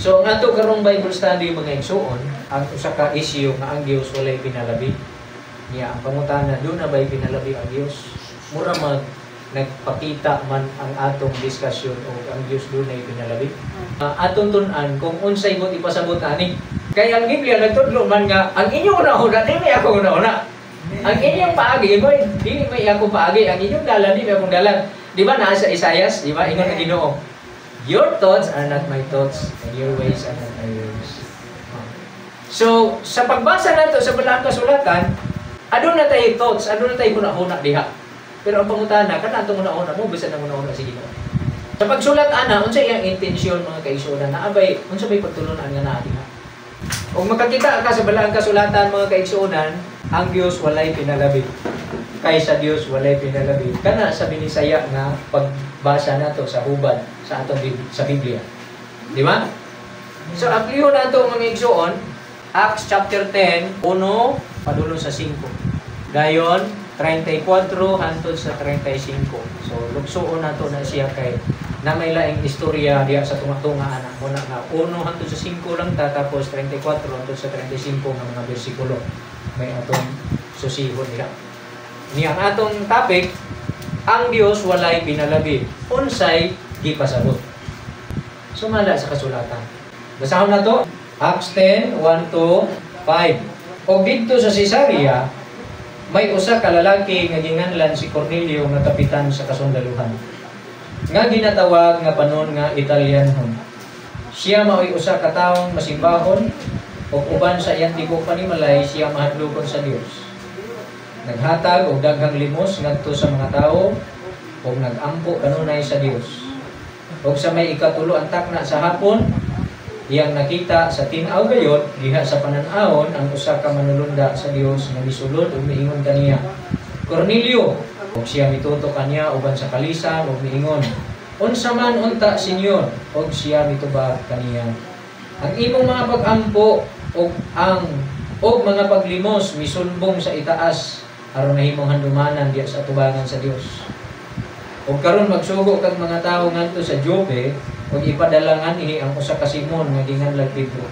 So, ang ato karong Bible study mga igsuon, ang usa ka issue nga ang Dios walay pinalabi. Niya ang pangutana, do na ba'y pinalabi ang Dios? Mura nagpakita man ang atong diskusyon o ang Dios do na pinalabi. Atong tun-an kung unsay mo ipasabot ani. Kaya ang Biblia nagtudlo man nga ang inyong una-una dili ako una-una. Ang inyong paagi mo dili may ako paagi, ang inyong dalan dili akong dalan. Di ba naa sa Isaias, di ba? Ingon ang Ginoo. Your thoughts are not my thoughts, and your ways are not my ways. So, sa pagbasa nato sa Balang Kasulatan, adun na tayo thoughts, adun na tayo una-una diha. Pero ang pangutana, kana atong una-una mo, bisan ang una-una si Ginoo. Sa pagsulat ana, unsa iyang intensyon mga kaigsuonan, naabay, unsa may pagtulunan nga naa diha. Kung makakita ka sa Balang Kasulatan mga kaigsuonan, ang Dios walay pinalabi. Kaysa Dios walay pinalabi. Kana sa binisaya nga pagbasa nato sa hubad sa atong sa Biblia. Di ba? So apliho nato mga igsuon, Acts chapter 10, 1 padulo sa 5. Dayon 34 hangtod sa 35. So lugsoon nato na siya kay na may laing istorya diya sa tunga-tunga ana. Una nga 1 hangtod sa 5 lang tapos 34 hangtod sa 35 nga mga bersikulo. May atong susihon nila. Ni ang atong topic, ang Dios walay pinalabi. Unsay gipasabot. Sumala sa kasulatan. Basahon na to, Acts 10, 1 to 5. O dito sa Cesarea, may usa ka lalaki nga ginganlan si Cornelio nga kapitan sa kasundaluhan. Nga ginatawag nga panon nga Italianhon. Siya mao'y usa ka taong masimbahon o uban sa iyang tigo panimalay siya mahadlokon sa Dios. Naghatag og daghang limos ngadto sa mga tao o nagampo kanunay sa Dios. Og sa may ikatulo ang takna sa hapon, iyang nakita sa tinaw gayot diha sa panan-awon ang usa ka manulunda sa Dios nga misulod ug miingon kaniya, Cornelio. Og siya mituto kaniya uban sa kalisan ug miingon, unsa man unta Senyor? Og siya mitubag kaniya, ang imong mga pag-ampo og mga paglimos misulbong sa itaas aron nahimong handumanan diya sa tubangan sa Dios. Ug karon magsugo kag mga tawo ngadto sa Jope ug ipadalangan ini ang usa ka Simon nga ginganlag Pedro.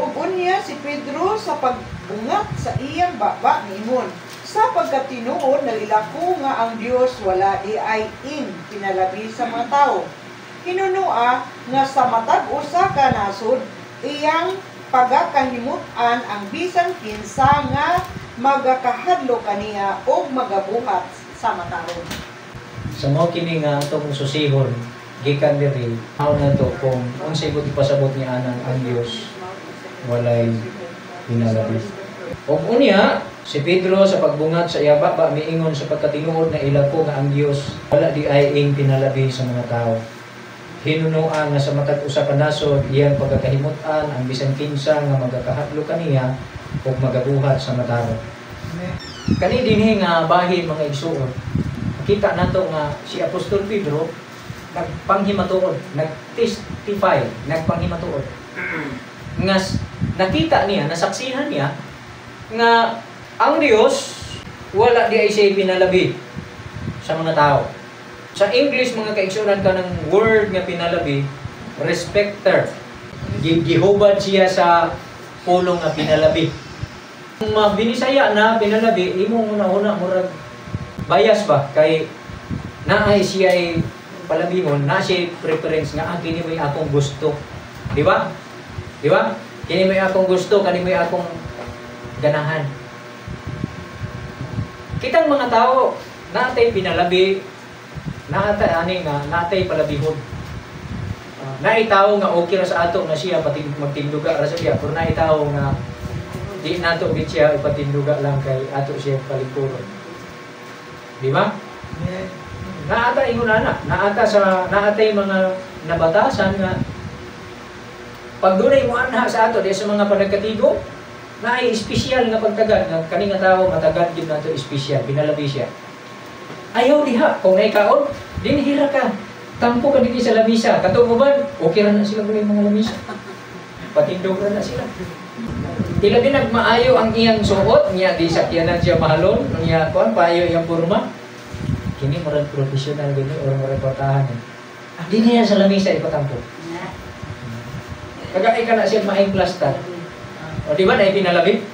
Ug unya si Pedro sa pagbungat sa iyang baba niingon, sa pagkatinuod nalilako nga ang Dios wala ay pinalabi sa mga tawo. Hinunua nga sa matag usa ka nasod iyang pagakahimutan ang bisan kinsa nga magakahadlo kaniya o magabuhat sa mataron. Sa mo kini nga atong susihon gikan diri how na to kung unsay buti pasabot ni anang ang Dios walay pinalabi. Og unya si Pedro sa pagbungat sa iya baba miingon sa pagkatinuod na ilako nga ang Dios wala di ay pinalabi sa mga tao. Hinunua nga sa matag usa ka nasod iyang pagkakahimutan ang bisan kinsa nga magakahadlo kaniya ug magabuhat sa mataron. Kani dinhi nga bahin mga igsuon. Kita nato nga si Apostol Pedro nagpanghimatuod, nagtestify, nagpanghimatuod. Nga nakita niya, nasaksihan niya nga ang Dios wala di ay siya pinalabi sa mga tao. Sa English mga kaigsunan ka ng word nga pinalabi, respecter. Gihubad siya sa pulong nga pinalabi. Kung binisaya na pinalabi, imong una-una murag bias ba kay naay siya ay palabingon, na siya preference nga kini may akong gusto. Di ba? Di ba? Kini may akong gusto, kani may akong ganahan. Kitang mga tao natay pinalabi, natay palabihon. Naitaw nga okay ra sa ato nga siya magtinduga ra sa iya, pero naitaw nga di nato gid siya ipatinduga lang kay ato siya palikuron. Di ba? Naata ingon ana, naatay mga nabatasan nga pag dunay mo anha sa ato di sa mga panagkatigo, naay espesyal nga pagtagad nga kani nga tawo matagad gyud nato espesyal, pinalabi siya. Ayaw diha kung naikaon, dinhira ka. Tampo ka dito sa lamisa. Katong uban, okay ra na sila kung mga lamisa. Patindog ra na sila. Tila din nagmaayo ang iyang suot, niya di sakyanan siya mahalon, niya kuan paayo iyang porma. Kini murag professional gini or murag batahan. Di niya sa lamisa ipatampo. Kagay ka na siya maing plastar. O di ba na ipinalabi?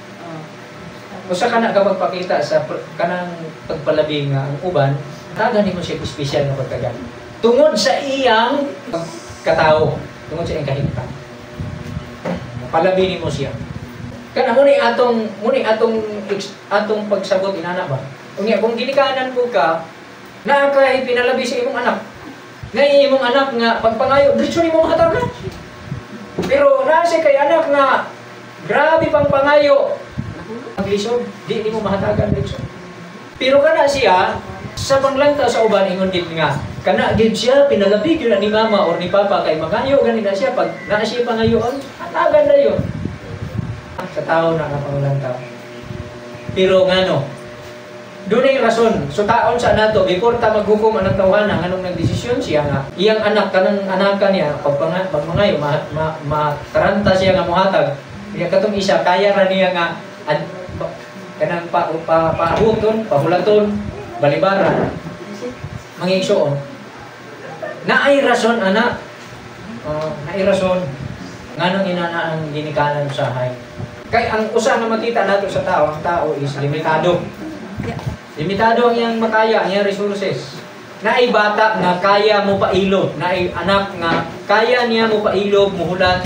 Usa ka na kapag pakita sa kanang pagpalabi nga ang uban, tagani mo siya espesyal na pagkagan. Tungod sa iyang katao, tungod sa iyang kahimtang. Palabi mo siya. Kana muni atong pagsabot inana ba? Unya kung ginikanan mo ka, naa kay pinalabi sa imong anak. Ngay imong anak nga pagpangayo, diretso nimo mahatagan. Pero nasa kay anak nga grabe pang pangayo. Maglisod, di nimo mahatagan diretso. Pero kana siya sa panglanta sa uban ingon gid nga kana gid siya pinalabi gyud ni mama or ni papa kay mangayo gani na siya pag naa siya pangayoon, hatagan na yon. Sa tao na kapanglanta. Pero ngano? Dunay rason. So taon sa nato before ta maghukom ang tawhana nganong nagdesisyon siya nga iyang anak kanang anakan niya pagmangayo mataranta siya nga mohatag. Niya katong isa kaya ra niya nga kanang paabuton, pahulaton, balibaran. Mangigsuon. Naay rason ana. Naay rason nganong inana ang ginikanan usahay. Kay ang usa nga makita nato sa tao, ang tao is limitado. Limitado ang iyang makaya, ang iyang resources. Naay bata nga kaya mo pailog, naay anak nga kaya niya mo pailog, muhulat,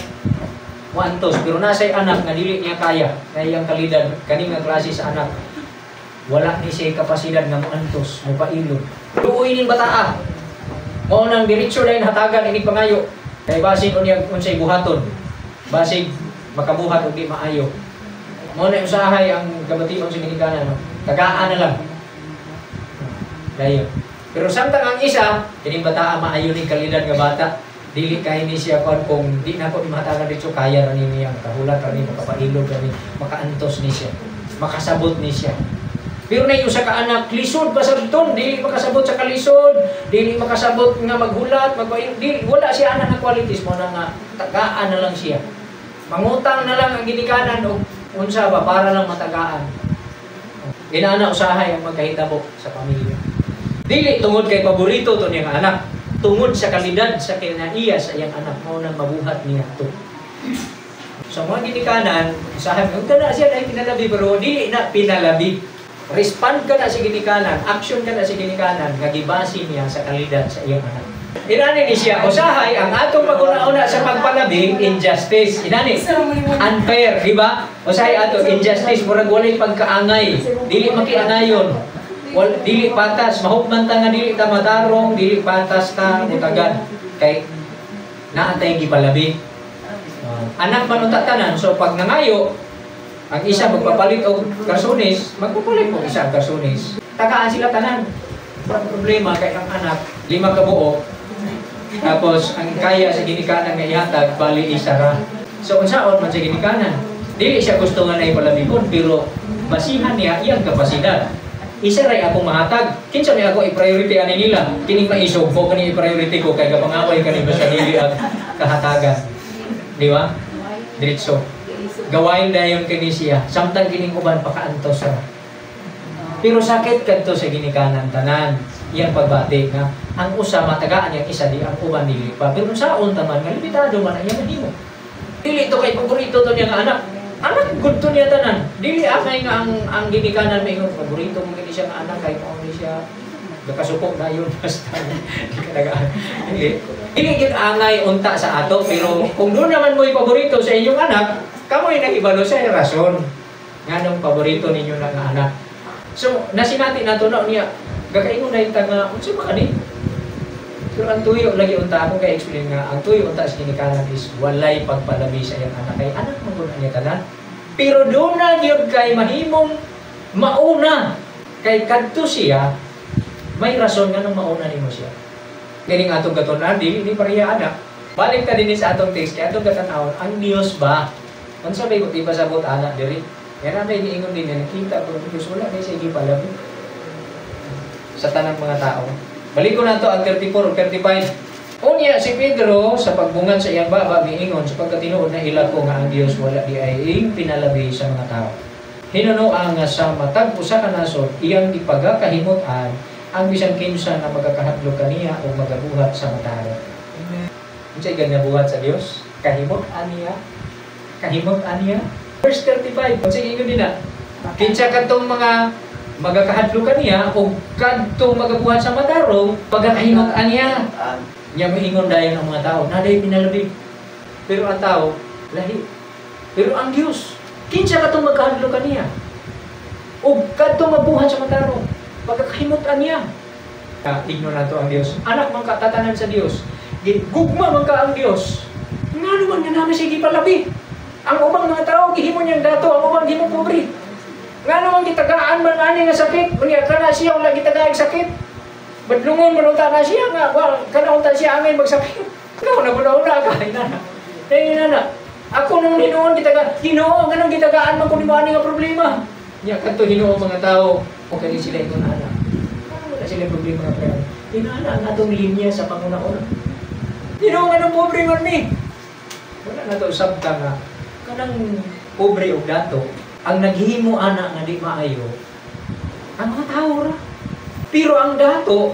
muantos. Pero nasa'y anak nga dili niya kaya, na iyang kalidad, kaning nga klase sa anak. Wala ni siya kapasidad nga muantos, mo pailog. Luoy ning bataa. Mao nang diretso dayon hatagan ini pangayo. Kay basig unya unsay buhaton. Basig makabuhat og di maayo. Mao na usahay ang gabation sa ginikanan, no? Tagaan na lang. Dayon. Pero samtang ang isa, kining bataa maayo ni kalidad nga bata, dili kay ni siya kung di na ko mahatagan dito kaya ra ni niya kahulat ra ni makapailog ra ni makaantos ni siya, makasabot ni siya. Pero na usa ka anak lisod pa sabton, dili makasabot sa kalisod, dili makasabot nga maghulat, dili wala siya anak nga qualities mo na nga tagaan na lang siya. Mangutang na lang ang ginikanan og unsa ba para lang matagaan. Inaana usahay ang magkahitabo sa pamilya. Dili tungod kay paborito to niyang anak, tungod sa kalidad sa kinaiya sa iyang anak mo nang mabuhat niya to. Sa mga ginikanan, usahay mo kana siya dahil pinalabi pero dili na pinalabi. Respond ka na sa ginikanan, action ka na sa ginikanan, nga gibase niya sa kalidad sa iyang anak. Inani ni siya, usahay, ang atong pag-una-una sa pagpalabi, injustice. Inani, unfair, di ba? Usahay ato, injustice, murag walay pagkaangay, dili makiangayon, dili patas, mahupman ta nga dili ta matarong, dili patas ta, mutagan. Kay, naantay gipalabi. Anak man unta tanan, so pag nangayo, ang isa magpapalit og karsunis, magpapalit og isa ang karsunis. Tagaan sila tanan. Walang problema kay ang anak, 5 ka buo. Tapos ang kaya sa ginikanan nga ihatag bali isa ra. So unsaon man sa ginikanan? Dili siya gusto nga na ipalabikon pero basihan niya iyang kapasidad. Isa ray akong mahatag. Kinsa may ako i-priority ani nila? Kini maisog ko kani i-priority ko kay kapangaway kani basta dili ang kahatagan. Di ba? Diretso. Gawain dayon kini siya. Samtang kining uban pakaantos ra. Pero sakit kadto sa ginikanan tanan. Iyang pagbati nga ang usa matagaan yang isa di ang uban dili pa. Pero saon taman nga limitado man ang iyang mahimo. Dili to kay paborito to niya nga anak. Anak gud to niya tanan. Dili akay nga ang ginikanan may paborito mo kini siya nga anak kay mao ni siya nakasupok dayon basta di ka nagaan. Dili gid angay unta sa ato pero kung doon naman mo paborito sa inyong anak, kamoy nahibalo sa rason nganong paborito ninyo na nga anak. So nasinati nato na niya gakaingon na yung tanga, unsa ba kani? Pero ang tuyo lagi unta ako kay explain nga, ang tuyo unta sa ginikanan is walay pagpalabi sa iyang anak kay anak mo gud niya tanan. Pero doon na gyud kay mahimong mauna kay kadto siya may rason nga nung mauna nimo siya. Kining atong gatunan dili ni pareha anak. Balik ka din sa atong text kay atong gatan-awon ang Dios ba? Unsa bay ko tiba sabot anak diri? Yan ang may niingon din na nakita pero Diyos wala may sige palabi sa tanang mga tao. Balik ko na ito ang 34 o 35. Unya si Pedro sa pagbungad sa iyang baba miingon sa pagkatinuod na ilako nga ang Dios wala di ay pinalabi sa mga tao. Hinunoa nga sa matag usa ka nasod iyang ipagakahimutan ang bisan kinsa na magakahadlok kaniya o magabuhat sa mataro. Unsay ganabuhat sa Dios? Kahimot-an niya. Kahimot-an niya. Verse 35. Sige, yun din na. Kinsa katong mga magakahadlukan niya o kadtong magabuhat sa matarong, pagkakahimot-an niya. Niya moingon dayon ang mga tao, naday pinalabig. Pero ang tao, lahi. Pero ang Diyos, kinsa katong magkahadlukan niya. O kadtong mabuhat sa matarong, pagkakahimot-an niya. Ignorant ang Diyos. Anak man katatanan sa Diyos. Gugma man ka ang Diyos. Nga naman nga namin sige palabi. Ang ubang mga tao, gihimo niyang dato, ang ubang gihimo pobre. Nga naman gitagaan man ani nga sakit, unya kana siya wala gitagaag sakit. Badlungon man unta na siya nga, kana unta siya angay magsakit. Ikaw na una ka, inana. Inana. Ako nung hinuon gitagaan, Ginoo nga nang gitagaan man kun ani nga problema. Nya kadto Ginoo mga tao, okay sila ingon ana. Wala sila problema nga pero. Inana ang atong linya sa panguna-una. Ginoo nga nang pobre man ni. Wala na to sabta nga kanang pobre og dato. Ang naghimo ana nga di maayo ang mga tao ra. Pero ang dato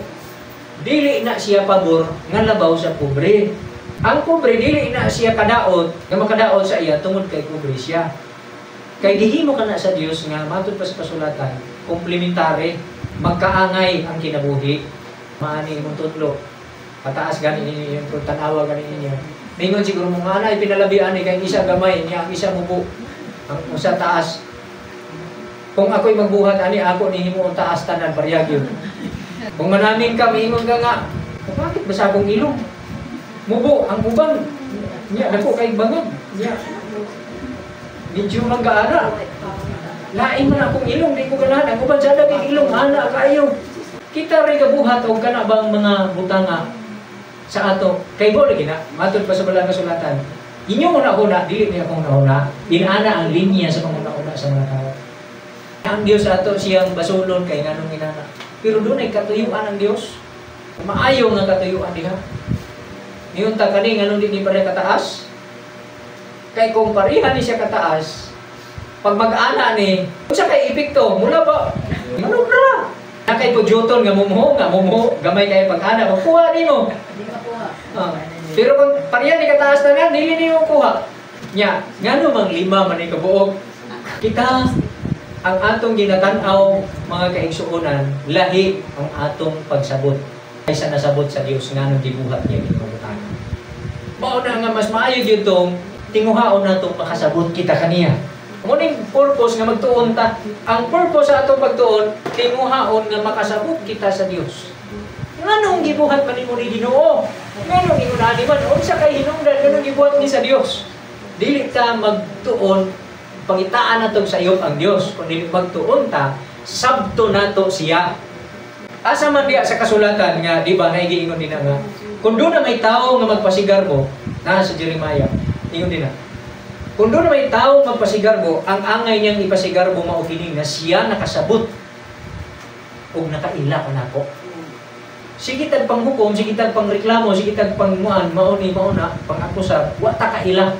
dili na siya pabor nga labaw sa pobre. Ang pobre dili na siya kadaot nga makadaot sa iya tungod kay pobre siya. Kay gihimo kana sa Dios nga matud pa sa kasulatan, komplementary, magkaangay ang kinabuhi. Maani imong tutlo. Pataas gani ninyo yung tanawa gani ninyo. Mingon siguro mo nga na ipinalabian ni kay isa gamay niya ang isa mubo. Ang usa taas. Kung ako'y magbuhat ani ako ni himo taas tanan parehag yun. Kung manamin ka miingon ka nga, bakit basagong ilong? Mubo ang uban. Nya dako kay bangag. Nya. Medyo magaara. Lain man akong ilong di ko ganahan. Ang uban sa daging ilong ana kayo. Kita ray gabuhat og kana bang mga butanga sa ato. Kay go lagi na matud pa sa balang kasulatan. Inyo una-una, dili niya akong nauna, inana ang linya sa panguna-una sa mga tao. Ang Diyos ato siyang basulon kay nganong inana. Pero doon ay katuyuan ang Diyos. Maayo nga katuyuan diha. Niyon ta kani nganong di pare kataas. Kay kung pareha ni siya kataas, pag mag-ana ni, unsa kay epekto? Mula ba? Ano ra? Na kay pugyoton nga mumuho, gamay kay pag-ana, magkuha nimo. Hindi ka kuha. Pero kung pareha ni kataas na nga, dili nimo kuha. Nya, ngano mang lima man ni kabuok. Kita ang atong ginatanaw mga kaigsuonan, lahi ang atong pagsabot kaysa nasabot sa Dios nganong gibuhat niya gibuhatan. Mao na nga mas maayo gyud tong tinguhaon natong makasabot kita kaniya. Muning purpose nga magtuon ta. Ang purpose sa atong pagtuon, tinguhaon nga makasabot kita sa Dios. Nganong gibuhat man nimo ni Ginoo? Nganong ingon man unsa kay hinungdan nganong gibuhat ni sa Dios? Dili ta magtuon pangitaan nato sa iyo ang Dios, kun dili magtuon ta sabto nato siya. Asa man diya sa kasulatan nga di ba naigiingon din nga kung doon na may tao nga magpasigarbo na sa Jeremiah, ingon din na. Kung doon na may tao magpasigarbo, ang angay niyang ipasigarbo mao kini nga siya nakasabot ug nakaila kanako. Sige tag panghukom, sige tag pangreklamo, sige tag pangmuan, mao na pangakusar, wa ta kaila.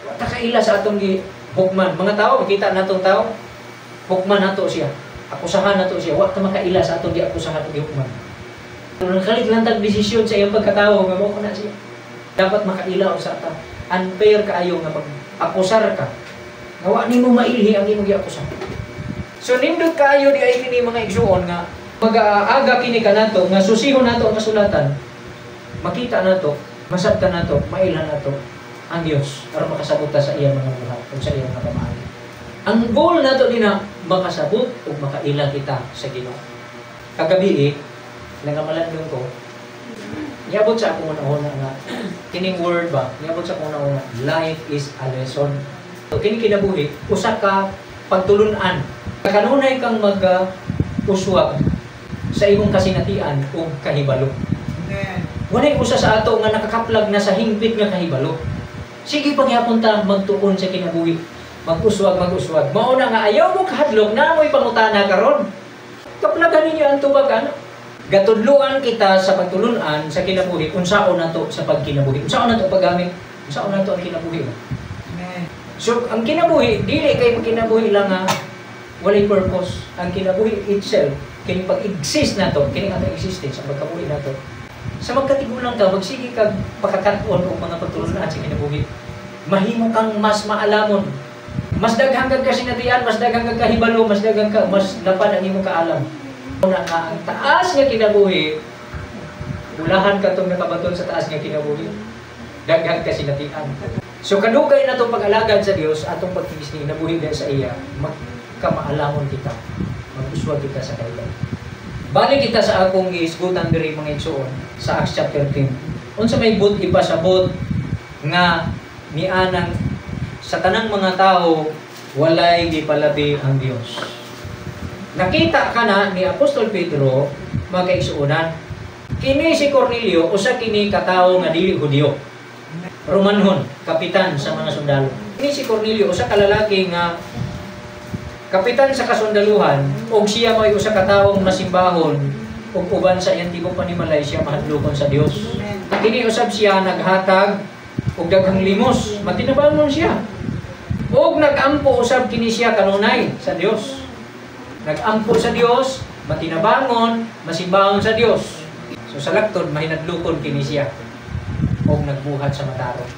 Wa ta kaila sa atong hukman. Mga tao, makita natong tao, hukman nato siya. Akusahan nato siya, wa ta makaila sa atong giakusahan ug hukman. Kung nakalit lang tag desisyon sa iyang pagkatao, nga mao na siya. Dapat makaila sa ata. Unfair kaayo nga pag-akusar ka. Nga wa nimo mailhi ang imong giakusar. So nindot kaayo di ay kini mga igsuon nga mag-aaga kini kanato nga susihon nato ang kasulatan. Makita nato, masabtan nato, mailan nato ang Dios para makasabot ta sa iyang mga buhat ug sa iyang mga pamaagi. Ang goal nato din na makasabot ug makaila kita sa Ginoo. Kagabi nagamalandong ko. Niabot sa akong una nga kining word ba? Niabot sa akong una life is a lesson. So kini kinabuhi usa ka pagtulun-an. Kanunay kang uswag sa imong kasinatian o kahibalo. Amen. Walay usa sa ato nga nakakaplag na sa hingpit nga kahibalo. Sige pagyapon ta magtuon sa kinabuhi. Mag-uswag. Mao na nga ayaw mo kahadlok na mo'y pangutana karon. Kaplagan ninyo ang tubag ano? Gatudluan kita sa pagtulunan sa kinabuhi. Unsaon nato sa pagkinabuhi? Unsaon nato paggamit? Unsaon nato ang kinabuhi? Amen. So ang kinabuhi dili kay kinabuhi lang nga walay purpose. Ang kinabuhi itself kini pag-exist nato, kini ato existence ang pagkabuhi nato. Sa magkatigulang ka, magsige kag pakakaton o mga pagtulunan sa kinabuhi. mahimo kang mas maalamon. Mas daghang kag kasinatian, mas daghang kag kahibalo, mas daghang ka, mas lapad ang imong kaalam. Una nga ang taas nga kinabuhi, ulahan ka itong nakabaton sa taas nga kinabuhi. Daghang kasinatian. So kadugay na itong pag-alagad sa Dios, atong pagtigisni, nabuhi dahil sa iya, magkamaalamon kita, mag-uswag kita sa kailan. Balik kita sa akong giisgutan diri mga igsoon sa Acts chapter 10. Unsa may but ipasabot nga nianang sa tanang mga tao walay gipalabi ang Dios. Nakita ka na ni Apostol Pedro mga kaigsuonan. Kini si Cornelio usa kini katawo nga dili Hudiyo. Romanhon, kapitan sa mga sundalo. Kini si Cornelio usa ka lalaki nga kapitan sa kasundaluhan, og siya may usa ka tawong nasimbahon, ug uban sa iyang tibok panimalay siya mahadlokon sa Dios. Kini usab siya naghatag og daghang limos, matinabangon siya. Og nagampo usab kini siya kanunay sa Dios. Nagampo sa Dios, matinabangon, masimbahon sa Dios. So sa laktod mahinadlokon kini siya og nagbuhat sa matarong.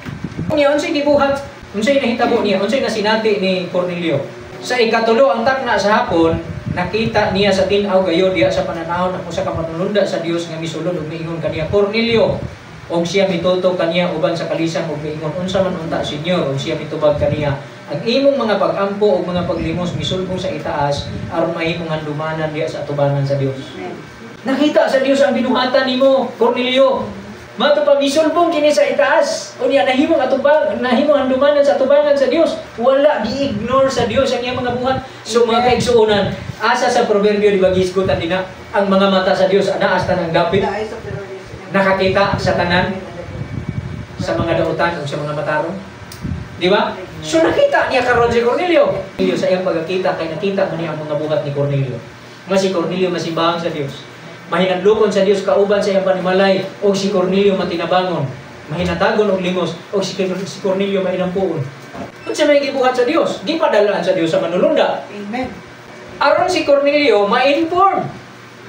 Unya unsay gibuhat? Unsay nahitabo niya? Unsay nasinati ni Cornelio? Sa ikatulo ang takna sa hapon, nakita niya sa tinaw gayo diya sa pananahon ang usa ka manununda sa Dios nga misulod ug miingon kaniya, Cornelio. Og siya mitutok kaniya uban sa kalisang ug miingon, unsa man unta Senyor? Og siya mitubag kaniya, ang imong mga pag-ampo ug mga paglimos misulbong sa itaas aron mahimong handumanan diya sa atubangan sa Dios. Nakita sa Dios ang binuhatan nimo, Cornelio. Mato pa misulbong kini sa itaas. Unya nahimong atubang, nahimong handumanan sa atubangan sa Dios. Wala gi-ignore sa Dios ang iyang mga buhat. So mga kaigsuonan, asa sa proverbio di ba gisgutan dina, ang mga mata sa Dios ana asta nang gapit. Nakakita sa tanan sa mga dautan o sa mga matarong. Di ba? So nakita niya karon si Cornelio. Sa iyang pagkakita kay nakita man niya ang mga buhat ni Cornelio. Nga si Cornelio masimbahang sa Dios. Mahinadlokon sa Dios kauban sa iyang panimalay, og si Cornelio matinabangon, mahinatagon og limos, og si Cornelio mahinampuon. Unsa may gibuhat sa Dios? Gipadalaan sa Dios sa manulunda. Amen. Aron si Cornelio ma-inform.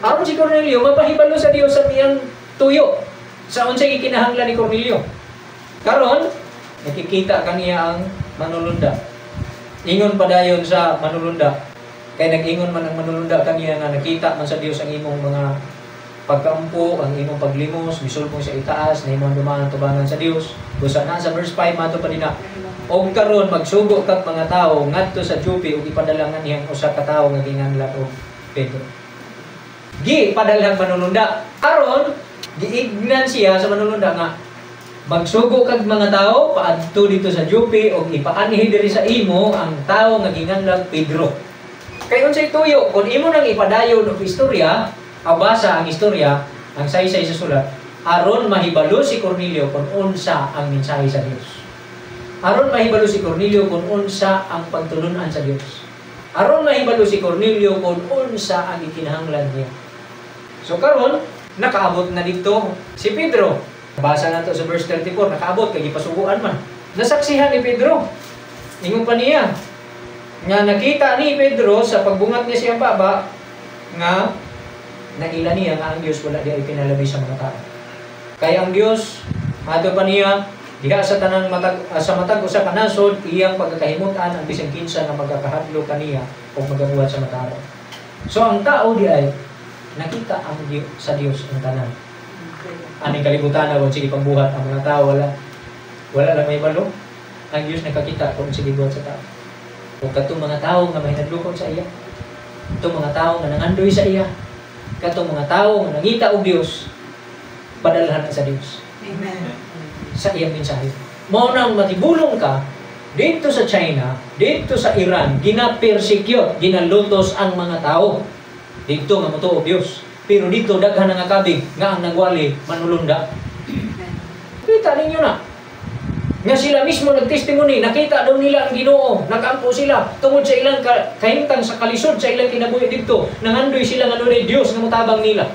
Aron si Cornelio mapahibalo sa Dios sa iyang tuyo. Sa unsay gikinahanglan ni Cornelio. Karon nakikita kaniya ang manulunda. Ingon padayon sa manulunda. Kay nag-ingon man ang manulunda kaniya nga nakita man sa Dios ang imong mga pagkampo, ang imong paglimos, misulbong sa itaas, na imong dumaan tubangan sa Dios. Busa na sa verse 5 mato pa dina. Og karon magsugo kag mga tawo ngadto sa Joppe ug ipadalangan niyang usa ka tawo nga ginganlan og Pedro. Gi padalang manulunda. Aron giignan siya sa manulunda nga magsugo kag mga tawo paadto dito sa Joppe ug ipaanhi diri sa imo ang tawo nga ginganlan Pedro. Kay unsay tuyo, kung imo nang ipadayon og istorya, basa ang istorya, ang saysay sa sulat, aron mahibalo si Cornelio kung unsa ang mensahe sa Dios. Aron mahibalo si Cornelio kung unsa ang pagtulunan sa Dios. Aron mahibalo si Cornelio kung unsa ang ikinahanglan niya. So karon nakaabot na dito si Pedro. Basa nato sa verse 34, nakaabot kay gipasuguan man. Nasaksihan ni Pedro. Ingon pa niya nga nakita ni Pedro sa pagbungat niya siyang baba nga naila niya nga ang Diyos wala diya ipinalabi sa mga tao. Kaya ang Diyos mato pa niya diha sa tanang matag sa matag usa ka nasod iyang pagkakahimutan ang bisan kinsa nga magkakahadlo kaniya o magabuhat sa mga tao. So ang tao di ay nakita ang Diyos sa Diyos ang tanan. Aning kalibutan na kung sige pangbuhat ang mga tao wala lang may balo. Ang Diyos nakakita kung sige buhat sa tao. O katong mga tao nga mahinadlokon sa iya, katong mga tao nga nangandoy sa iya, katong mga tao nga nangita og Dios, padalhan sa Dios. Amen. Sa iyang mensahe. Mao nang matibulong ka dito sa China, dito sa Iran, gina-persecute, ginalutos ang mga tao. Dito nga motuo og Dios. Pero dito daghan nga kabig nga ang nagwali manulunda. Kita ninyo na. Nga sila mismo nagtestimony, nakita daw nila ang Ginoo, nagampo sila tungod sa ilang kahimtang sa kalisod sa ilang kinabuhi dito, nangandoy sila nga dunay Dios nga mutabang nila.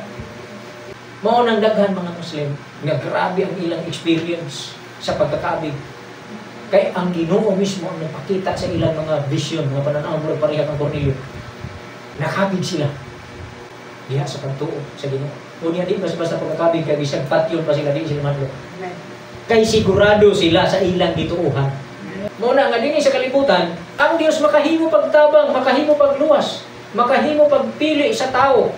Mao nang daghan mga Muslim nga grabe ang ilang experience sa pagkakabig. Kay ang Ginoo mismo ang nagpakita sa ilang mga vision, mga pananaw murag pareha kang Cornelio. Nakabig sila diha sa pagtuo sa Ginoo. Unya di basta pagkakabig kay bisag patyon pa sila di sila madlo. Kay sigurado sila sa ilang gituuhan. Muna nga dinhi sa kalibutan, ang Dios makahimo pagtabang, makahimo pagluwas, makahimo pagpili sa tao.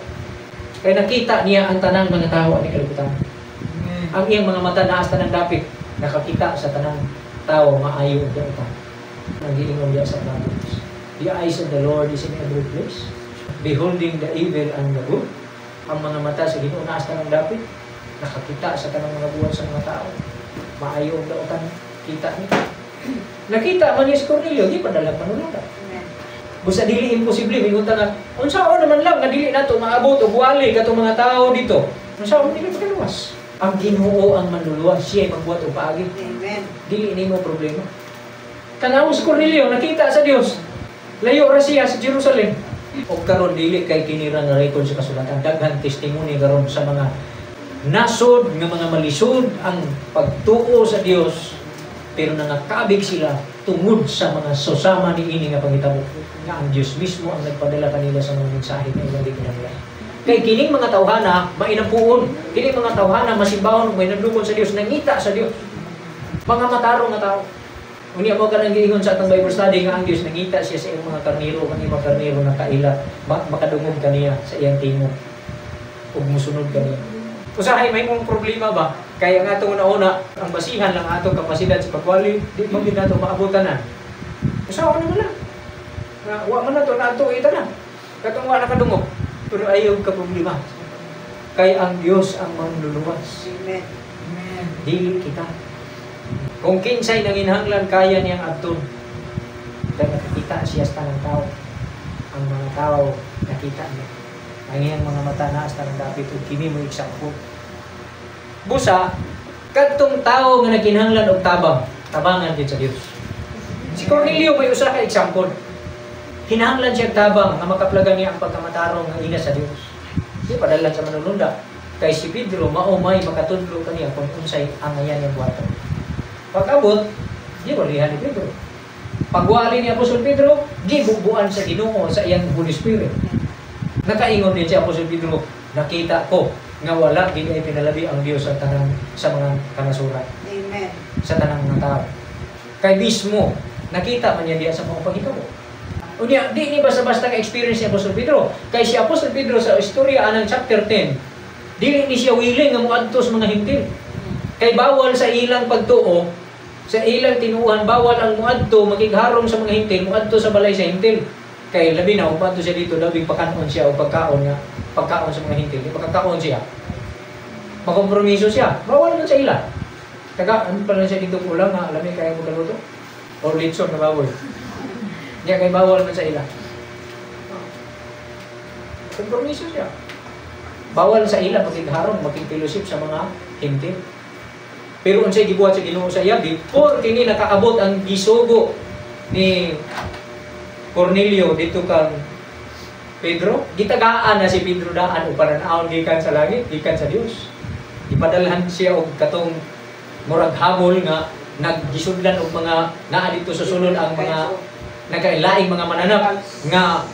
Kaya nakita niya ang tanang mga tao ani kalibutan. Ang iyang mga mata naas tanang dapit, nakakita sa tanang tao maayo ug daotan. Nagiingon diya sa Proverbs. The eyes of the Lord is in every place, beholding the evil and the good. Ang mga mata sa Ginoo naas tanang dapit, nakakita sa tanang mga buwan sa mga tao. Maayo ug daotan kita niya. Nakita man ni Cornelio, di pa dalang manulungan. Busa dili imposible mingunta nga unsaon naman lang nga dili nato maabot og wali katong mga tao dito. Unsaon dili pagluwas. Ang Ginoo ang manluluwas, siya ay magbuhat og paagi. Amen. Dili nimo problema. Tanaw si Cornelio nakita sa Dios. Layo ra siya sa Jerusalem. Og karon dili kay kinira nga record sa kasulatan, daghan testimony karon sa mga nasod nga mga malisod ang pagtuo sa Dios. Pero nangakabig sila tungod sa mga susama ni ini nga pangitabo nga ang Dios mismo ang nagpadala kanila sa mga mensahe na ilang gikinahanglan. Kay kining mga tawhana mainampuon, kining mga tawhana masibawon may nandukon sa Dios, nangita sa Dios. Mga matarong nga tao. Unya mo kanang giingon sa atong Bible study nga ang Dios nangita siya sa iyang mga karnero, ang mga karnero na kaila makadungog kaniya sa iyang tingog ug musunod kaniya. Usahay may mong problema ba? Kaya nga itong una-una, ang basihan lang atong kapasidad sa pagwali, di mo din nato maabutan na. Usawa naman lang. Wa man na ito na ito, ita na. Katong wa nakadungog. Pero ayaw ka problema. Kaya ang Diyos ang manluluwas. Amen. Dili kita. Kung kinsay nanginhanglan, kaya niyang abton. Dahil nakikita siya sa tanang tao. Ang mga tao, nakita niya. Ang iyang mga mata naas tanang dapit, ug kini mo example. Busa, kadtong tao nga nakinhanglan og tabang, tabangan gid sa Dios. Si Cornelio may usa ka example. Kinahanglan siya tabang nga makaplagan niya ang pagkamatarong nga ina sa Dios. Di padala sa manulunda. Kay si Pedro maumay makatudlo kaniya kung unsay angayan niya buhaton. Pag-abot, di walihan ni Pedro. Pagwali ni Apostol Pedro, gibubuan sa Ginoo sa iyang Holy Spirit. Nakaingon din si Apostol Pedro, nakita ko nga wala gid ay pinalabi ang Dios sa tanang sa mga kanasuran. Amen. Sa tanang mga tao. Kay mismo nakita man niya diya sa mga paghitabo. Unya di ni basta-basta ka experience ni Apostol Pedro. Kay si Apostol Pedro sa istorya anang chapter 10, dili ni siya willing nga moadto sa mga Hentil. Kay bawal sa ilang pagtuo, sa ilang tinuuhan bawal ang moadto makigharong sa mga Hentil, moadto sa balay sa Hentil. Kay labi na upadto siya dito, labing pakanon siya o pagkaon nga, pagkaon sa mga Hentil, di pagkakaon siya. Makompromiso siya, bawal man sa ila. Taga, ano pala siya dito ulang nga, alam niya kaya mo kaluto? O litson na bawal. Niya kay bawal man sa ila. Kompromiso siya. Bawal sa ila, makigharong, makigfellowship sa mga Hentil. Pero unsay gibuhat sa Ginoo sa iya, before kini nakaabot ang gisugo ni Cornelio dito kang Pedro, gitagaan na si Pedro daan o paranahon gikan sa langit, gikan sa Dios. Ipadalhan siya og katong murag habol nga naggisudlan og mga naa dito sa sulod ang mga nagkailaing mga mananap nga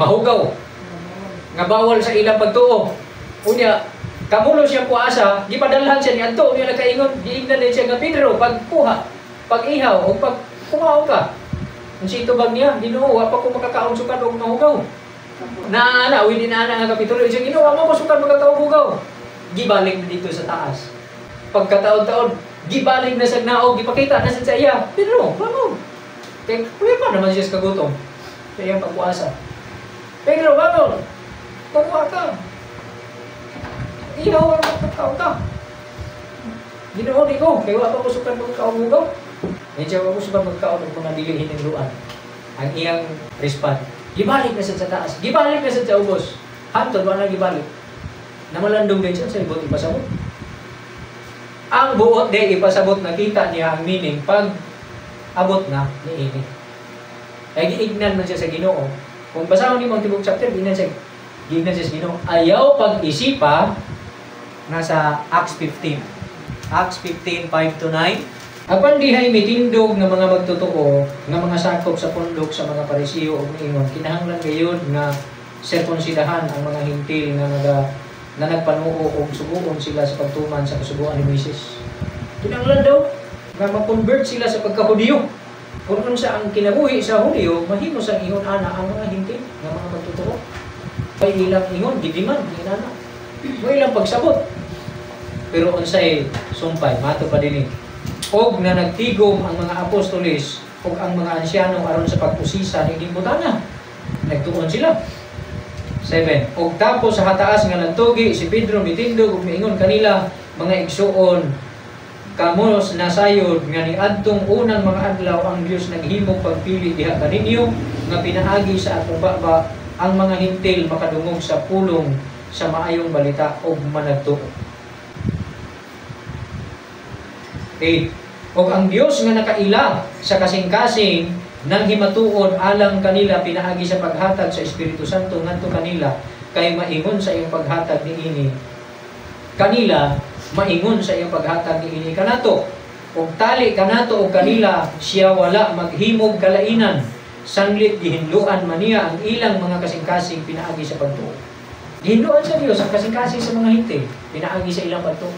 mahugaw nga bawal sa ilang pagtuo. Unya kamulo siya puasa, gipadalhan siya ni adto unya nakaingon, giingnan din siya nga Pedro pagkuha, pag-ihaw o pagkumaw ka. Unsa itubag niya, Ginoo, wa pa ko makakaon sukan og mahugaw. Na wili na nga kapitulo, siya Ginoo, wa mo sukan makakaon hugaw. Gibalik na dito sa taas. Pagkataon-taon, gibalik na sa naog, gipakita na sa iya. Pedro, bangon. Kaya pa naman siya sa kagutom. Sa iyang pagpuasa. Pedro, bangon. Pagkuha ka. Ihaw ang magkakaon ka. Ginoo, di ko. Kaya wa pa ko sukan makakaon hugaw. Medyo ako sa magkaon ng mga dili hinungluan. Ang iyang respond. Gibalik na sa taas. Gibalik na sa ubos. Hantod, wala gibalik. Namalandong din siya sa ibot ipasabot. Ang buot din ipasabot, nakita niya ang meaning pag abot na ni ini. Ay giignan man siya sa Ginoo. Kung basahon ni mo ang tibok chapter, giignan siya sa Ginoo. Ayaw pag-isipa nasa Acts 15. Acts 15:5-9. Apan dihay mitindog nga mga magtotoo nga mga sakop sa pundok sa mga Parisiyo ug ingon, kinahanglan gayud nga sirkunsidahan ang mga Hentil nga nagpanuo og suguon sila sa pagtuman sa kasuguan ni Moises. Kinahanglan daw nga ma-convert sila sa pagka-Hudyo. Kung unsa ang kinabuhi sa Hulyo, mahimo sa ingon ana ang mga hinti nga mga magtuturo. Kay ilang ingon gidiman inana. Mo ilang pagsabot. Pero unsay sumpay mato pa dinhi. Og na nagtigom ang mga apostoles ug ang mga ansyano aron sa pagpusisa ni gimbutana. Nagtuon sila. 7. Og tapos sa hataas nga lantugi si Pedro mitindog ug miingon kanila, mga igsuon, kamo nasayod nga niadtong unang mga adlaw ang Dios naghimog pagpili diha kaninyo nga pinaagi sa atong baba ang mga hintil makadungog sa pulong sa maayong balita ug managtuo. 8. Og ang Dios nga nakaila sa kasing-kasing nang himatuod alang kanila pinaagi sa paghatag sa Espiritu Santo ngadto kanila kay maingon sa iyong paghatag niini kanila maingon sa iyong paghatag niini kanato ug tali kanato og kanila siya wala maghimog kalainan sanglit gihinluan man niya ang ilang mga kasing-kasing pinaagi sa pagtuo. Gihinluan sa Dios ang kasing-kasing sa mga hintil pinaagi sa ilang pagtuo.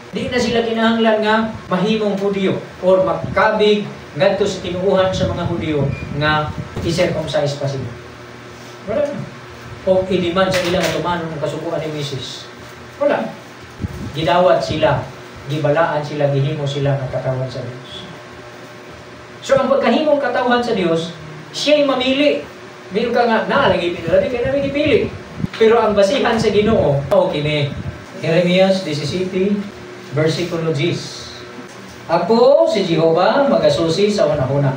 Di na sila kinahanglan nga mahimong Hudyo or magkabig ngadto sa tinuuhan sa mga Hudyo nga i-circumcise pa sila. Wala na. O iliman sa ilang atuman ng kasubuan ni Mrs. Wala. Gidawat sila, gibalaan sila, gihimo sila ng katawan sa Diyos. So ang pagkahimong katawan sa Diyos, siya'y mamili. Mayroon ka nga, naalagay pinulad, kaya namin ipili. Pero ang basihan sa Ginoo, kini Jeremias 17, versikulo 10. Ako, si Jehovah, magasusi sa una-una.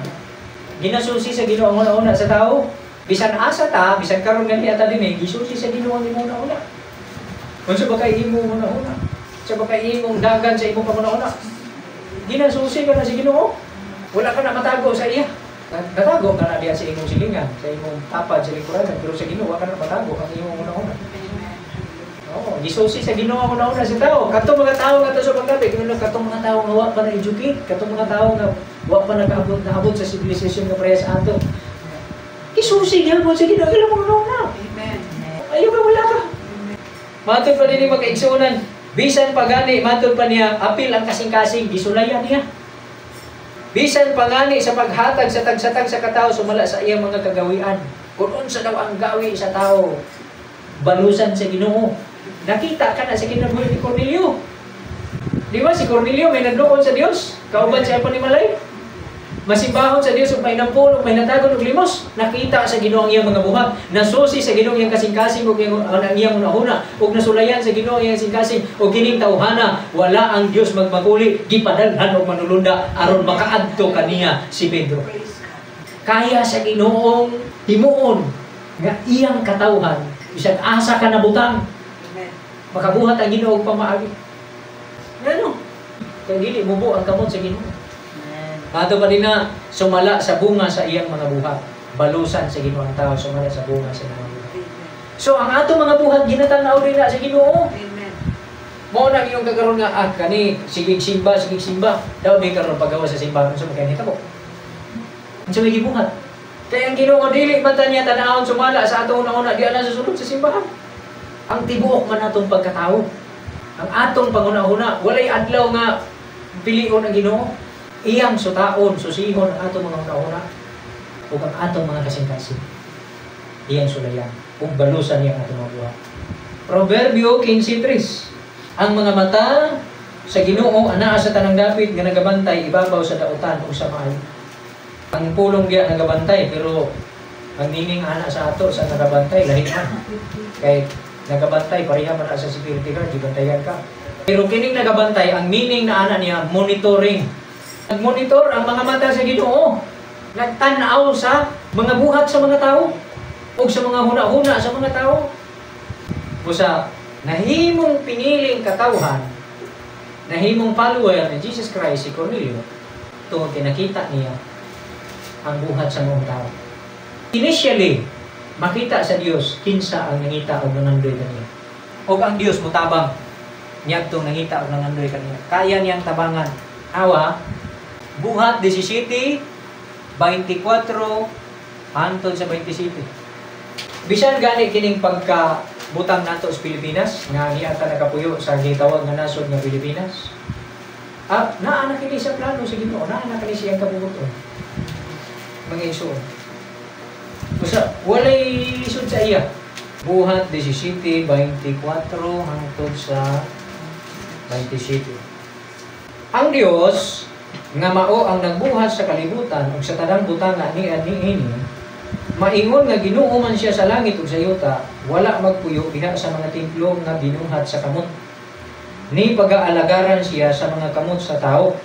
Ginasusi sa Ginoo ang una-una sa tao. Bisan asa ta, bisan karon nga niya ta dinhi, gisusi sa Ginoo ang una-una. Unsa ba kay imo una-una? Sa ba kay imong dagan sa imong pamuna-una? Ginasusi ka na sa Ginoo. Wala ka na matago sa iya. Natago ka na diya sa imong silingan, sa imong tapad sa likuran, pero sa Ginoo ka na matago ang imong una-una. Oh, gisusi sa Ginoo ang una-una sa tao. Katong mga tao nga to sa pagkabi, katong mga tao nga wa pa na educate, katong mga tao nga wa pa nakaabot sa civilization nga pareha sa ato. Gisusi gyapon sa Ginoo ilang mga una. Amen. Ayaw ka wala ka. Matod pa din magkaigsuunan. Bisan pagani matod pa niya apil ang kasing-kasing gisulayan niya. Bisan pagani sa paghatag sa tagsatag sa katao sumala sa iyang mga kagawian. Kung unsa daw ang gawi sa tao, balusan sa Ginoo. Nakita ka na sa kinabuhi ni Cornelio. Di ba si Cornelio may nagduon sa Dios? Kauban siya pa ni Malay. Masimbahon sa Dios ug may nampul ug may natagon og limos. Nakita sa Ginoo ang iyang mga buhat. Nasusi sa Ginoo ang kasing-kasing ug ang iyang una-una ug nasulayan sa Ginoo ang iyang kasing-kasing ug kining tawhana wala ang Dios magmaguli gipadalhan og manulunda aron makaadto kaniya si Pedro. Kaya sa Ginoong himuon nga iyang katawhan bisag asa ka nabutang. Makabuhat ang Ginoo og pamaagi. Ano? Kaya dili mubo ang kamot sa Ginoo. Ato pa din na sumala sa bunga sa iyang mga buhat. Balusan sa Ginoo ang tao sumala sa bunga sa mga buhat. So ang ato mga buhat ginatanaw din na sa Ginoo. Amen. Mao na iyong kagaron nga kani sigig simba. Daw may karon pagawa sa simbahan sa mga hitabo. Unsa may gibuhat? Kaya ang Ginoo dili man ta niya tanawon sumala sa ato una-una di ana susulod sa simbahan. Ang tibuok man atong pagkatao. Ang atong panguna-una, walay adlaw nga pilion ang Ginoo. Iyang sutaon, susihon ang atong mga una-una. O ang atong mga kasing-kasing. Iyang sulayan. O balusan niyang atong mga buhat. Proverbio 15:3. Ang mga mata sa Ginoo anaa sa tanang dapit nga nagabantay ibabaw sa dautan o sa maayo. Ang pulong diya nagabantay pero ang meaning ana sa ato sa nagabantay lahi man. Kay nagabantay pareha man sa security guard gibantayan ka. Pero kining nagabantay ang meaning na ana niya monitoring. Nagmonitor ang mga mata sa Ginoo. Nagtanaw sa mga buhat sa mga tao o sa mga huna-huna sa mga tao. Busa nahimong piniling katawhan, nahimong follower ni Jesus Christ si Cornelio tungod kay nakita niya ang buhat sa mga tao. Initially, makita sa Dios kinsa ang nangita og nangandoy kaniya. O ang Dios mutabang niya itong nangita og nangandoy kaniya. Kaya niyang tabangan. Awa, buhat 17, 24, hantod sa 27. Bisan gani kining pagkabutang nato sa Pilipinas, nga niya ta nakapuyo sa gitawag nga nasod nga Pilipinas. Naa na kini sa plano sa Ginoo, naa na kini siyang kabubuton. mga igsoon. Usa walay lisod sa iya. Buhat 17:24 hangtod sa 27. Ang Dios nga mao ang nagbuhat sa kalibutan ug sa tanang butanga niini, maingon nga Ginoo man siya sa langit ug sa yuta, wala magpuyo diha sa mga templo nga binuhat sa kamot. Ni pag-aalagaran siya sa mga kamot sa tao.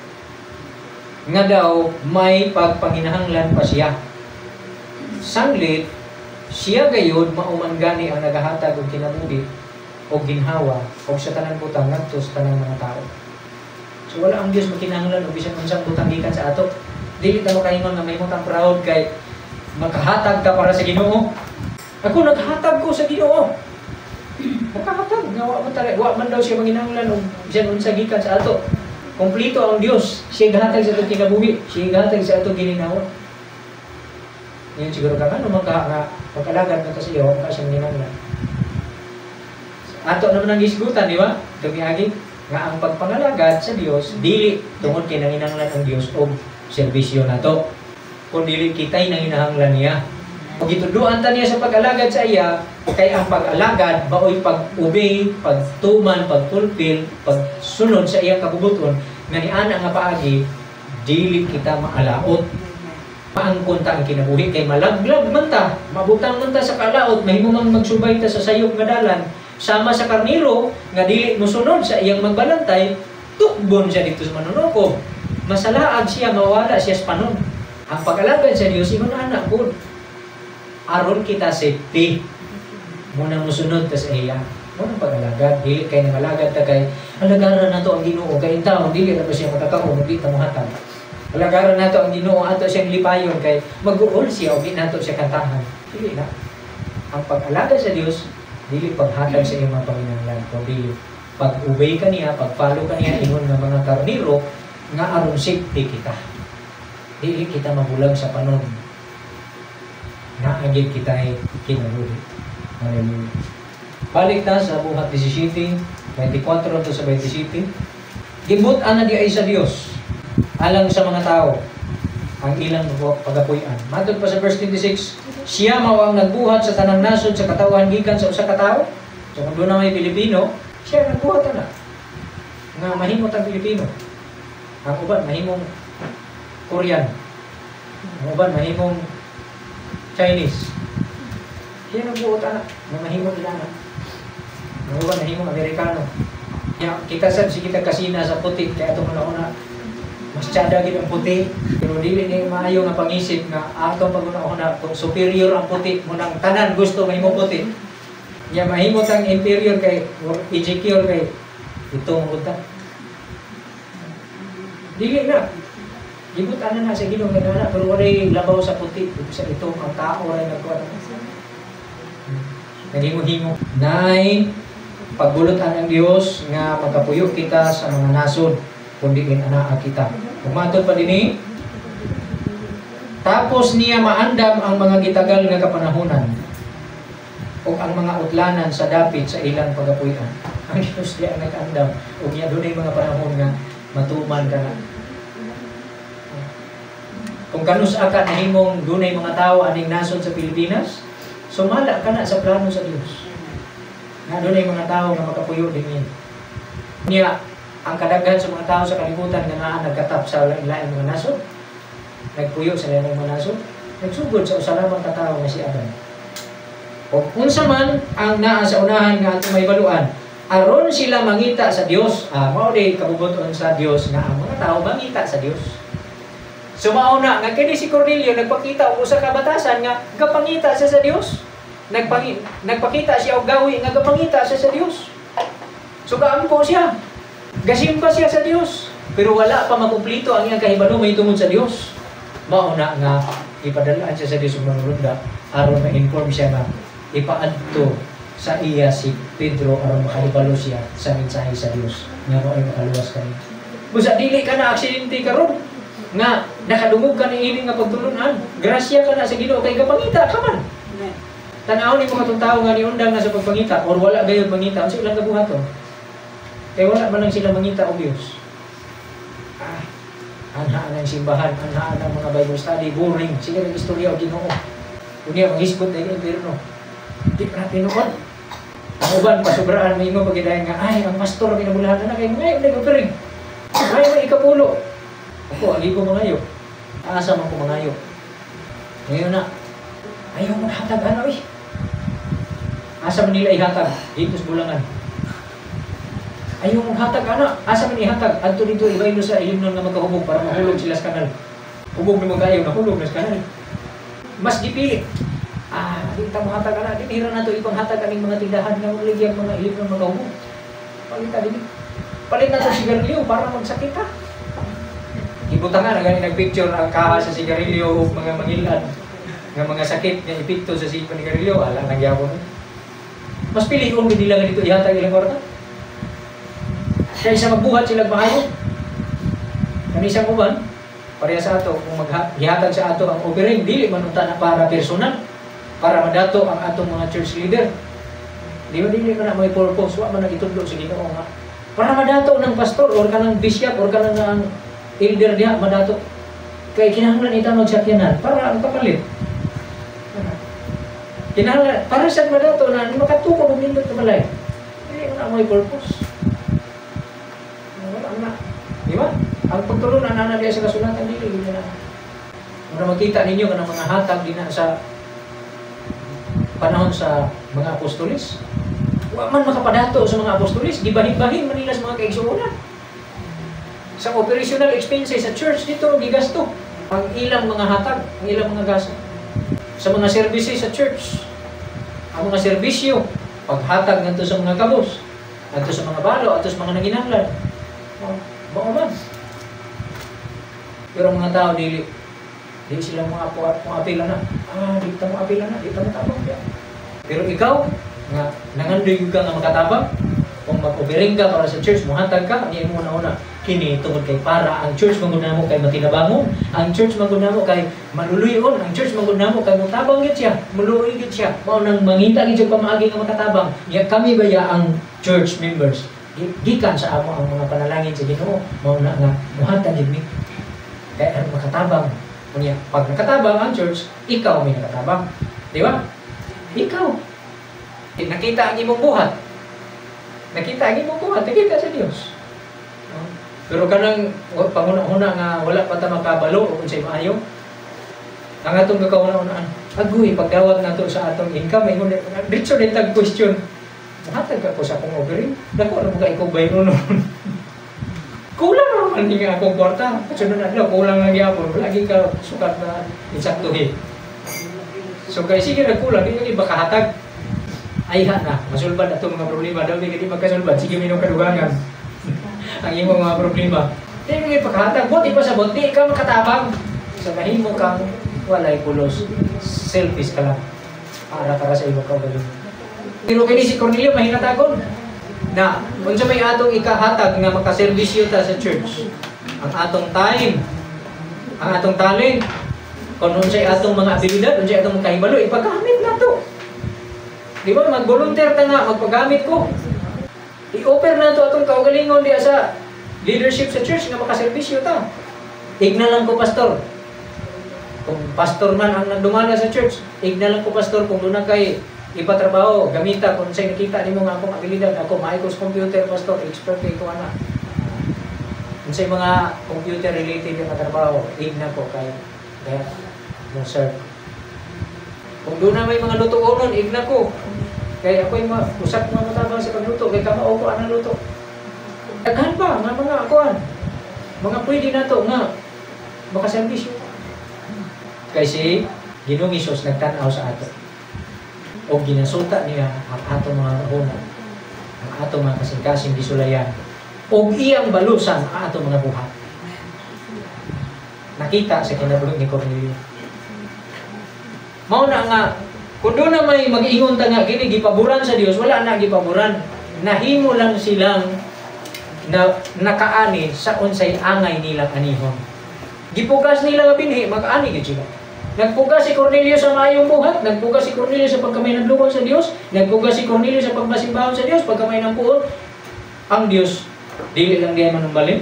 Nga daw may pagpanginahanglan pa siya. Sanglit, siya gayud mauman gani ang nagahatag og kinabuhi o ginhawa o sa tanang butang ngadto sa tanang mga tao. So wala ang Dios makinahanglan og bisan unsang butang gikan sa ato. Dili ta makaingon nga mahimutang proud kay makahatag ka para sa Ginoo. Ako naghatag ko sa Ginoo. Makahatag nga wa man daw siya makinahanglan og bisan unsa gikan sa ato. Kompleto ang Dios. Siya gahatag sa ato kinabuhi, siya gahatag sa ato gininawa. Yan siguro ka ano magkalagad na kasi yun, kasi makinahanglan. Ato naman ang isgutan, di ba? Tumiagi nga ang pagpangalagad sa Dios dili tungod kay nanginahanglan ang Dios og serbisyo nato, kun dili kitay nanginahanglan niya. Ug gituduan ta niya sa pag-alagad sa iya kay ang pag-alagad baoy pag-obey, pagtuman, pag-fulfill, pagsunod sa iyang kabubuton nga niana nga paagi dili kita maalaot. Maangkon ta ang kinabuhi kay malaglag man ta, mabutang man ta sa kalaot, mahimo man magsubay ta sa sayop nga dalan. Sama sa karniro nga dili mosunod sa iyang magbalantay, tukbon siya dito sa manunoko. Masalaag siya, mawala siya sa panon. Ang pag-alagad sa Dios ingon anak pud. Aron kita safety. Muna mosunod ta sa iya. Muna pag-alagad, dili kay nangalagad ta kay alagaran nato ang Ginoo kay tawo dili na ba siya makakaon, dili ta mohatag. Alagaran nato ang Ginoo ato siyang lipayon kay mag-uol siya o di nato siya kantahan. Dili na. Ang pag-alagad sa Dios dili paghatag sa iyong mga panginahanglan, kundi pag-obey ka niya, pag-follow ka niya, ingon nga mga karniro, nga aron safety kita. Dili kita mabulag sa panon. Naagid kita ay kinabuhi. Hallelujah. Balik ta sa buhat 17, 24 to sa 27. Gibut-an na di ay sa Dios, alang sa mga tao, ang ilang pagapuy-an. Matod pa sa verse 26, siya mao ang nagbuhat sa tanang nasod sa katawan gikan sa usa ka tawo. So kung doon na may Pilipino, siya nagbuhat na. Nga mahimot ang Pilipino. Ang uban mahimong Korean. Ang uban mahimong Chinese. Siya nagbuhat na. Nga mahimong ilana. Ang uban mahimong Amerikano. Kita sad si kita kasina sa puti kaya itong una-una mas tsada gid ang puti, pero dili ni maayo nga pangisip nga atong pag-una-una kung superior ang puti mo nang tanan gusto mahimo puti. Nya mahimot ang inferior kay or insecure kay itong buta. Dili na. Gibutan na sa Ginoo nga pero walay labaw sa puti sa itong ang tao ray nagkuha. Nagimo-himo. Nay pagbulutan ang Dios nga magkapuyo kita sa mga nasod kundi inanaa kita. Umatod pa dinhi. Tapos niya maandam ang mga gitagal nga kapanahunan o ang mga utlanan sa dapit sa ilang pagapuy-an. Ang Diyos diya ang nag-andam o niya doon ay mga panahon nga matuman ka na. Kung kanus ka nahimong doon ay mga tao aning nasod sa Pilipinas, sumala ka na sa plano sa Diyos. Nga doon ay mga tao nga makapuyo din yan. Niya, ang kadaghan sa mga tao sa kalibutan nga nagkatap sa lain mga nasod, nagpuyo sa lain mga nasod, nagsugod sa usalamang katao nga si Adam. O unsa man ang naa sa unahan nga atong may baluan, aron sila mangita sa Dios. Mao di kabubuton sa Dios nga ang mga tao mangita sa Dios. So mauna nga kini si Cornelio nagpakita og usa ka batasan nga gapangita siya sa Dios. Nagpakita siya og gawi nga gapangita siya sa Dios. So gaampo siya. Gasimba siya sa Dios, pero wala pa makumpleto ang iyang kahibalo may tungod sa Dios. Mauna nga ipadalaan siya sa Dios ug manulunda aron ma-inform siya nga ipaadto sa iya si Pedro aron makahibalo siya sa mensahe sa Dios nga mao ay makaluwas kani. Busa dili ka na aksidente karon nga nakadungog ka ni ini nga pagtulunan. Grasya ka na sa Ginoo kay gapangita ka man. Tan-aw ni mga tao nga niundang na sa pagpangita or wala gayud mangita unsa ilang gabuhaton. Kaya wala man lang sila mangita o Diyos. Anhaan ang simbahan, anhaan ang mga Bible study, boring. Sige ang istorya o Ginoo. Unya ang hisgot na impierno. Di pa natin noon. Ang uban, pasubraan, may ingo pagkidayan nga, ay, ang pastor, pinabulahan na kayo, ngayon, nag-offering. Ngayon, may ikapulo. Ako, agi ko mangayo. Aasa man ko mangayo. Ngayon na, ayaw mo hatag, ano eh. Asa man nila ihatag, dito sa Bulangan. Ayaw mong hatag, ano, asa man ihatag, adto dito, ibaylo sa ilimnon nga magkahubog para mahulog sila sa kanal. Hubog naman kayo, nahulog na sa kanal. Mas dipili. Di ta mo hatag ana, dinira na to ipang hatag aning mga tindahan nga ligyan mga ilim ng mga hubog. Palita din. Palit na to sigarilyo para magsakit ka. Ibutangan na gani nagpicture ang kaha sa sigarilyo ug mga mangilad nga mga sakit nga epekto sa sigarilyo ala nagyapon. Mas pilion gid nila nga dito ihatag ilang kwarta. Kaysa magbuhat sila maayo. Kani sa uban pareha sa ato kung maghihatag sa ato ang offering dili man unta na para personal. Para madato ang atong mga church leader. Di ba dili man na may purpose, wa man nagitudlo sa Ginoo nga. Para madato ng pastor or kanang bishop or kanang elder diha madato. Kay kinahanglan ita magsakyanan para ang kapalit. Kinahanglan para sa madato na makatukod og nindot sa balay. Dili man na may purpose. Wala na. Di ba? Ang pagtulong na diha sa kasulatan dili na. Para makita ninyo kanang mga hatag dinha sa panahon sa mga apostolis. Wa man makapadato sa mga apostolis, gibahin-bahin man nila sa mga kaigsuonan. Sa operational expenses sa church dito gigasto ang ilang mga hatag, ang ilang mga gasto. Sa mga services sa church, ang mga serbisyo, paghatag ngadto sa mga kabos, ngadto sa mga balo, ngadto sa mga nanginahanglan. Mao man. Pero ang mga tao dili sila mga apila na. Di ta mo apila na, di ta mo tabang. Pero ikaw, nga nangandoy ka nga makatabang, kung mag-offering ka para sa church, muhatag ka, niya mo na kini tungod kay para ang church maguna mo kay matinabangon, ang church maguna mo kay maluluyon, ang church maguna mo kay mutabang gid siya, muluoy gid siya, mao nang mangita gid pamaagi nga makatabang. Ya kami baya ang church members. Gikan sa amo ang mga panalangin sa Ginoo, mao na nga muhatag gid ni kay ang makatabang. Kunya, pag nakatabang ang church, ikaw may nakatabang. Di ba? Ikaw. Nakita ang imong buhat. Nakita sa Dios. Pero kanang panguna-una nga wala pa ta makabalo o kung sa'y maayo. Ang atong kakaunaunaan, agoy, pagdawat nato sa atong income, may dito din tag-question. Mahatag ka ko sa akong offering. Dako na mo ka ikaw bay nun. Kulang naman hindi nga akong kwarta. Kasunod na kulang lang yapon. Lagi ka sukat na insaktuhin. So kaya sige nagkulang, di nyo bakahatag. Ayha na, masulbad na itong mga problema. Daw di magkasulbad, sige minong kadugangan. Ang imong mga problema. Di nyo bakahatag, buti pa sa buti, ikaw makatabang. So mahimo kang walay pulos. Selfish ka lang. Para sa imong kagaling. Pero kini si Cornelio mahinatagon. Na, kung sa may atong ikahatag nga makaservisyo ta sa church, ang atong time, ang atong talent, kung unsay atong mga abilidad, unsay atong kahibalo, ipagamit na to. Di ba, mag-volunteer ta nga, magpagamit ko. I-offer na to atong kaugalingon diya sa leadership sa church nga makaservisyo ta. Igna lang ko, pastor. Kung pastor man ang nagdumana sa church, igna lang ko, pastor, kung doon na kay ipatrabaho, gamita, kung sa'yo nakita ni mo nga akong abilidad, ako maayos computer, pastor, expert ko ana. Kung sa'yo mga computer-related yung trabaho, igna ko kay mo sir. Kung doon na may mga luto-onon, igna ko. Kaya ako'y usap mga matabang sa pagluto, kaya kamao ko anang luto. Daghan pa, mga akuan. Mga pwede na to nga, makaservisyo. Kasi, Ginoong Hesus nagtanaw sa ato. O ginasuta niya ang atong mga kahunan, ang atong mga kasing-kasing gisulayan, o iyang balusan ang atong mga buhat. Nakita sa kinabulog ni Cornelio. Mao na nga, kung doon na may mag-ingon ta nga, gini, gipaburan sa Dios, wala na gipaburan. Nahimo lang silang nakaani sa unsay angay nilang anihon. Gipugas nila nga binhi, mag-ani gid sila. Nagpugas si Cornelio sa maayong buhat, nagpugas si Cornelio sa pagkamay ng lubang sa Dios, nagpugas si Cornelio sa pagmasimbahon sa Dios, pagkamay ng puot. Ang Dios, dili lang diyan manumbalin.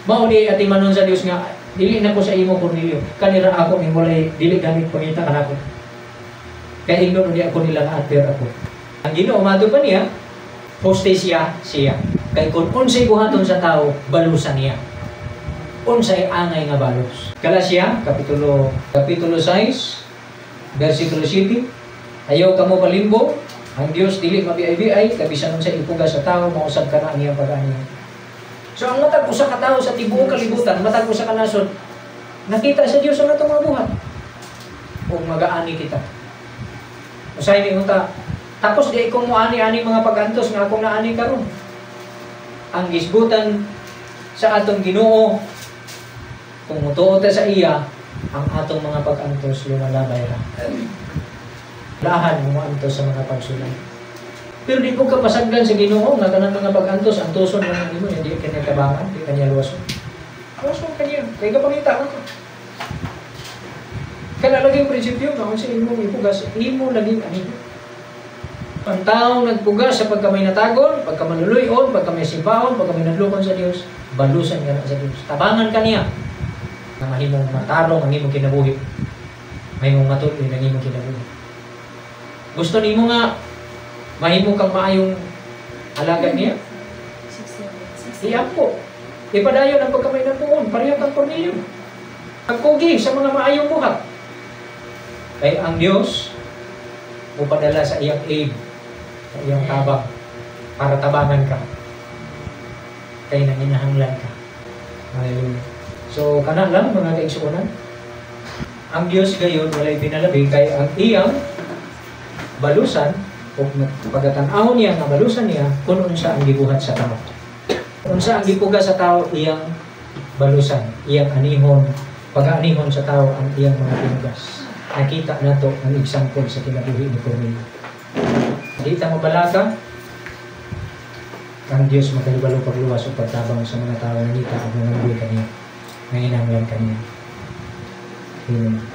Mao di ati manon sa Dios nga dili na ko sa imo Cornelio. Kanira ako ning walay dili ganit pangita kanako. Kay ingnon di ako nila na-adver ako. Ang Ginoo madto pa niya, hostesya siya. Kay kung unsay buhaton sa tao, balusan niya. Unsay angay nga balos. Galasya kapitulo 6 versikulo 7. Ayaw kamo palimbo, ang Dios dili mabiay-biay kabisan unsay ipuga sa tao mausab kana niyang pag-ani. So ang matag usa ka tawo sa tibuok kalibutan, matag usa ka nasod, nakita sa Dios ang atong mga buhat. Ug mag-aani kita. Usay ni unta, tapos di ko mo ani-ani mga pag-antos nga akong naani karon. Ang gisgutan sa atong Ginoo kung mutuo ta sa iya, ang atong mga pag-antos lumalabay ra. Lahan mo antos sa mga pagsulay. Pero di ko kapasagdan sa Ginoo nga kanang mga pag-antos antoson lang nimo hindi kanya tabangan, di kanya luwason. Luwason kanya, kay kapangita ko. Kana lagi ang prinsipyo nga unsa imo ipugas, imo lagi ani. Ang taong nagpugas sa pagkamay natagon, pagka manuluyon, pagka may simbaon, pagka may nadlukon sa Dios, balusan ka na sa Dios. Tabangan ka niya na mahimong matarong ang imong kinabuhi. Mahimong matuloy ang imong kinabuhi. Gusto nimo nga mahimo kang maayong alagad niya? Iampo. Ipadayon ang pagkamay ng tuon. Pareho kang Cornelio. Pagkugi sa mga maayong buhat. Kaya ang Diyos upadala sa iyang aid, sa iyang tabang, para tabangan ka. Kaya nanginahanglan ka. Hallelujah. So, kanan lang mga kaigsuunan. Ang Diyos gayon, walay pinalabi, kaya ang iyang balusan, o pagkatanaw niya nga balusan niya, kung unsa ang gibuhat sa tao. Unsa ang gipuga sa tao, iyang balusan, iyang anihon, pag-aanihon sa tao ang iyang mga pinugas. Nakita na to ang example sa kinabuhi ni Cornelio. Di ta mabalaka, ang Diyos makalibalo pagluwas o pagtabang sa mga tao na kita ang mga buhay kaniya, nanginanglan kaniya. Amen.